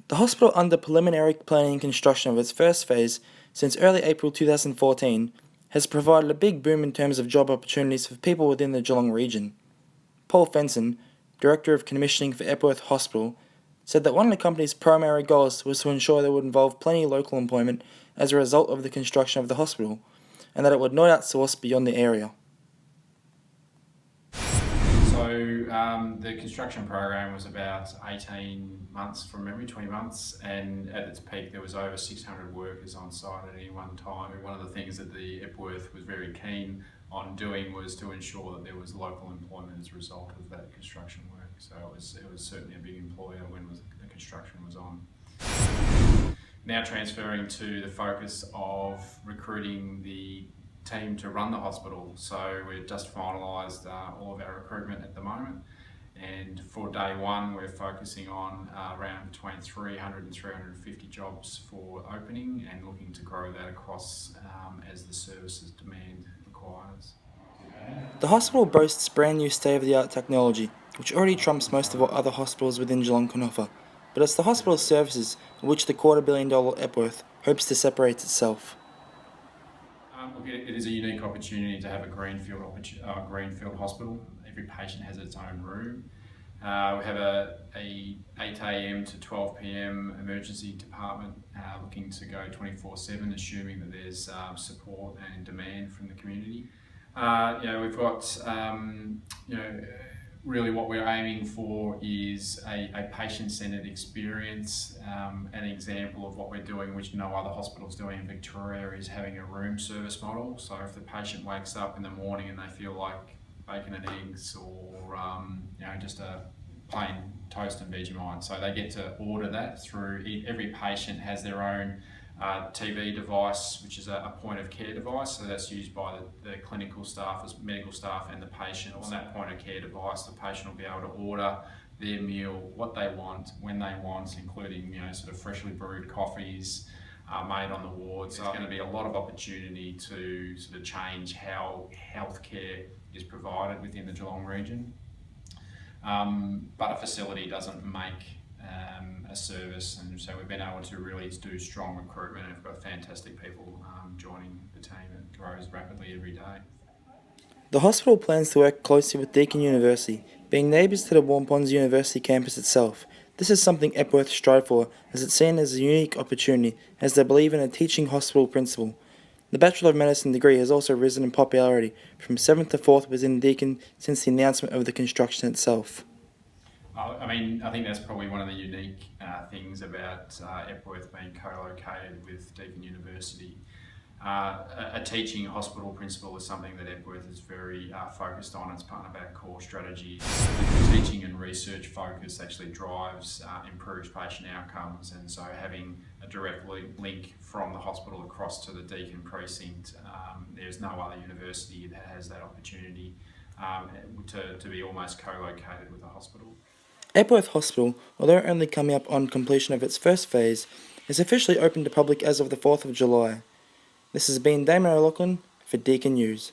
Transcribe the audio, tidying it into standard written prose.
The hospital, under preliminary planning and construction of its first phase since early April 2014, has provided a big boom in terms of job opportunities for people within the Geelong region. Paul Fenson, Director of Commissioning for Epworth Hospital, said that one of the company's primary goals was to ensure there would involve plenty of local employment as a result of the construction of the hospital, and that it would not outsource beyond the area. So the construction program was about 18 months from memory, 20 months, and at its peak there was over 600 workers on site at any one time. One of the things that the Epworth was very keen on doing was to ensure that there was local employment as a result of that construction work. So it was certainly a big employer when the construction was on. Now transferring to the focus of recruiting the team to run the hospital. So we've just finalised all of our recruitment at the moment, and for day one we're focusing on around between 300 and 350 jobs for opening, and looking to grow that across as the services demand requires. The hospital boasts brand new state-of-the-art technology, which already trumps most of what other hospitals within Geelong can offer, but it's the hospital's services in which the $250 million Epworth hopes to separate itself. Look, it is a unique opportunity to have a greenfield hospital. Every patient has its own room. We have a 8 a.m. to 12 p.m. emergency department looking to go 24/7, assuming that there's support and demand from the community. We've got really what we're aiming for is a patient-centred experience. An example of what we're doing, which no other hospital's doing in Victoria, is having a room service model. So if the patient wakes up in the morning and they feel like bacon and eggs, or just a plain toast and Vegemite, so they get to order that through. Every patient has their own TV device, which is a point of care device, so that's used by the clinical staff, as medical staff, and the patient. On that point of care device, the patient will be able to order their meal, what they want, when they want, including sort of freshly brewed coffees made on the ward. So it's going to be a lot of opportunity to sort of change how healthcare is provided within the Geelong region. But a facility doesn't make a service, and so we've been able to really do strong recruitment, and we've got fantastic people joining the team. It grows rapidly every day. The hospital plans to work closely with Deakin University, being neighbours to the Warm Ponds University campus itself. This is something Epworth strive for, as it's seen as a unique opportunity, as they believe in a teaching hospital principle. The Bachelor of Medicine degree has also risen in popularity from 7th to 4th within Deakin since the announcement of the construction itself. I think that's probably one of the unique things about Epworth being co-located with Deakin University. A teaching hospital principle is something that Epworth is very focused on. It's part of our core strategies. The teaching and research focus actually drives improved patient outcomes, and so having a direct link from the hospital across to the Deakin precinct, there's no other university that has that opportunity to be almost co-located with the hospital. Epworth Hospital, although only coming up on completion of its first phase, is officially open to public as of the 4th of July. This has been Damon O'Loughlin for Deakin News.